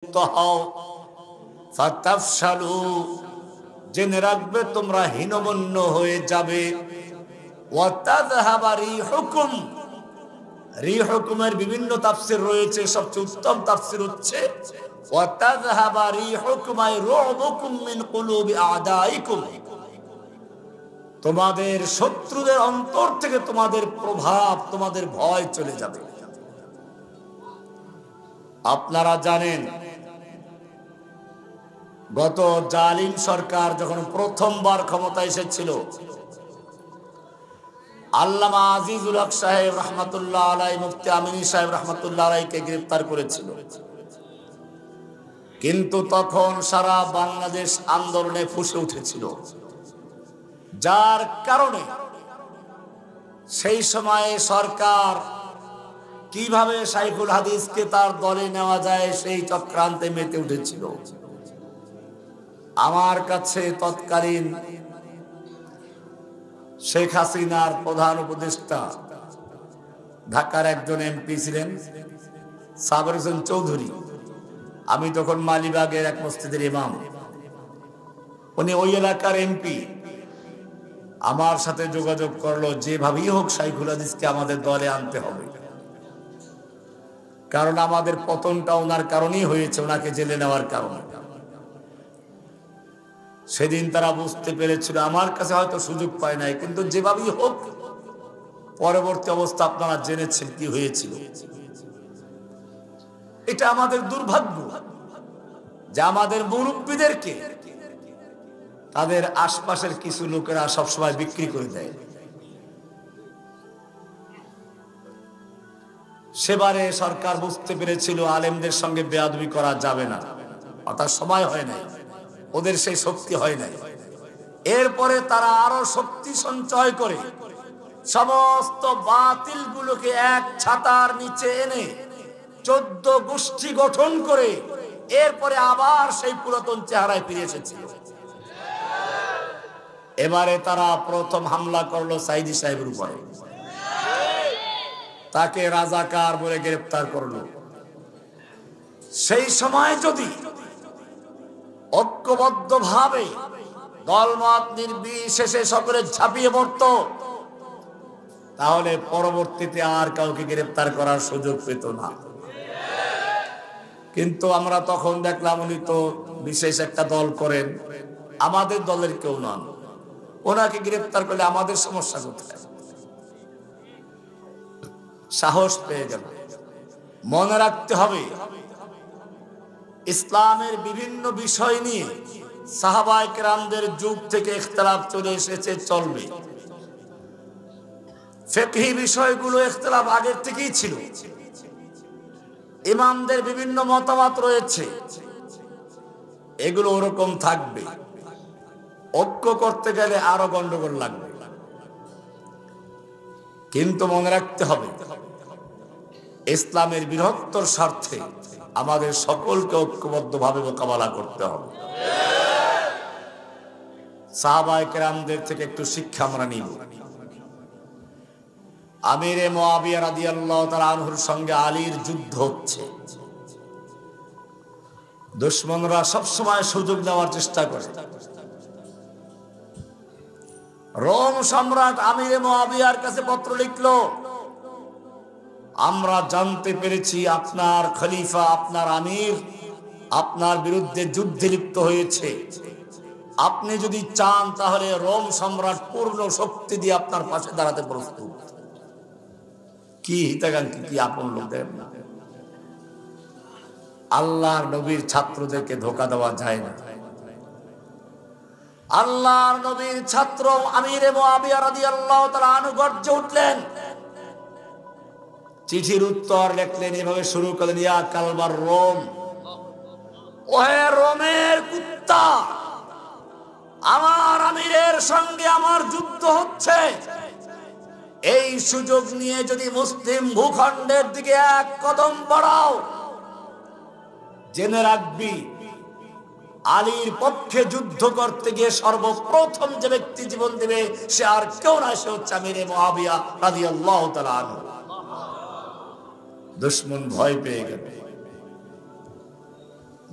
হও ফাতাফশালু, জেনে রাখবে তোমরা হীনমন্য হয়ে যাবে। ওয়া তাযহাবা রিহুকুম, রিহুকুমের বিভিন্ন তাফসীর রয়েছে, সবচেয়ে উত্তম তাফসীর হচ্ছে ওয়া তাযহাবা রিহুকুম আই রুবুকুম মিন কুলুবি আ'দাইকুম, তোমাদের শত্রুদের অন্তর থেকে তোমাদের প্রভাব, তোমাদের ভয় চলে যাবে। আপনারা জানেন গত জালিম সরকার যখন প্রথমবার ক্ষমতা এসেছিল, আল্লামা আজিজুল হক সাহেব রহমাতুল্লাহ আলাইহি, মুফতি আমিনী সাহেব রহমাতুল্লাহ আলাইহিকে গ্রেফতার করেছিল। কিন্তু তখন সারা বাংলাদেশ আন্দোলনে ফুঁসে উঠেছিল, যার কারণে সেই সময়ে সরকার কিভাবে শাইখুল হাদিসকে তার দলে নেওয়া যায় সেই চক্রান্তে মেতে উঠেছিল। আমার কাছে তৎকালীন শেখ হাসিনার প্রধান উপদেষ্টা ঢাকার একজন এমপি ছিলেন সাবর হোসেন চৌধুরী। আমি তখন মালিবাগের এক মসজিদের ইমাম, উনি ওই এলাকার এমপি। আমার সাথে যোগাযোগ করলো, যেভাবেই হোক শাইখুল হাদিসকে আমাদের দলে আনতে হবে, কারণ আমাদের পতনটা ওনার কারণেই হয়েছে, ওনাকে জেলে নেওয়ার কারণে। সেদিন তারা বুঝতে পেরেছিল আমার কাছে হয়তো সুযোগ পায় নাই, কিন্তু যেভাবেই হোক পরবর্তী অবস্থা আপনারা জেনেছেন কি হয়েছিল। এটা আমাদের দুর্ভাগ্য যে আমাদের মুরব্বীদেরকে তাদের আশপাশের কিছু লোকেরা সবসময় বিক্রি করে দেয়। সেবারে সরকার বুঝতে পেরেছিল আলেমদের সঙ্গে বেয়াদবি করা যাবে না, অর্থাৎ সময় হয় নাই, ওদের সেই শক্তি হয় নাই। এরপরে তারা আরো শক্তি সঞ্চয় করে সমস্ত বাতিল গুলোকে এক ছাতার নিচে এনে 14 গোষ্ঠী গঠন করে এরপরে আবার সেই পুরাতন চেহারায় ফিরে এসেছিল। এবারে তারা প্রথম হামলা করলো সাইদি সাহেবের উপরে, তাকে রাজাকার বলে গ্রেফতার করলো। সেই সময় যদি ঐক্যবদ্ধ ভাবে দলমত নির্বিশেষে সকলে ঝাঁপিয়ে পড়ত, তাহলে পরবর্তীতে আর কাউকে গ্রেফতার করার সুযোগ পেত না। কিন্তু আমরা তখন দেখলাম উনি তো বিশেষ একটা দল করেন, আমাদের দলের কেউ নন, ওনাকে গ্রেফতার করলে আমাদের সমস্যা কোথায়? সাহস পেয়ে গেল। মনে রাখতে হবে, ইসলামের বিভিন্ন বিষয় নিয়ে সাহাবায়ে কেরামদের যুগ থেকে ইখতিলাফ চলে এসেছে, চলবে। ফিকহি বিষয়গুলো ইখতিলাফ আগের থেকেই ছিল, ইমামদের বিভিন্ন মতামত রয়েছে, এগুলো ওরকম থাকবে। ঐক্য করতে গেলে আরো গন্ডগোল লাগবে, কিন্তু মনে রাখতে হবে ইসলামের বৃহত্তর স্বার্থে আমাদের সকলকে ঐক্যবদ্ধভাবে মোকাবেলা করতে হবে। সাহাবায়ে কেরামদের থেকে একটু শিক্ষা আমরা নিব। আমিরে মুআবিয়া রাদিয়াল্লাহু তাআলা আনহুর সঙ্গে আলীর যুদ্ধ হচ্ছে। দুশমনরা সবসময় সুযোগ নেওয়ার চেষ্টা করে। রোম সম্রাট আমিরে মুআবিয়ার কাছে পত্র লিখলো, আমরা জানতে পেরেছি আপনার খলিফা, আপনার আমির আপনার বিরুদ্ধে যুদ্ধে লিপ্ত হয়েছে। আপনি যদি চান তাহলে রোম সম্রাট পূর্ণ শক্তি দিয়ে আপনার পাশে দাঁড়াতে প্রস্তুত। কি হিতাকাঙ্ক্ষী, কি আপন লোকদের। আল্লাহর নবীর ছাত্রদেরকে ধোঁকা দেওয়া যায় না। আল্লাহর নবীর ছাত্র আমিরে মুআবিয়া রাদিয়াল্লাহু তাআলা আনহু গর্জে উঠলেন, চিঠির উত্তর লিখলেন, এভাবে শুরু করলেন, ইয়া কালবার রোম, ওহে রোমের কুত্তা, আমার আমিরের সঙ্গে আমার যুদ্ধ হচ্ছে। এই সুযোগ নিয়ে যদি মুসলিম ভূখণ্ডের দিকে এক কদম বাড়াও, জেনে রাখবি আলীর পক্ষে যুদ্ধ করতে গিয়ে সর্বপ্রথম যে ব্যক্তি জীবন দেবে সে আর কেউ না, সে হচ্ছে আমিরে মুআবিয়া রাদিয়াল্লাহু তাআলা আনহু। দুশমন ভয় পেয়ে গেল।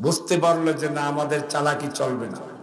বুঝতে পারলো যে না, আমাদের চালাকি চলবে না।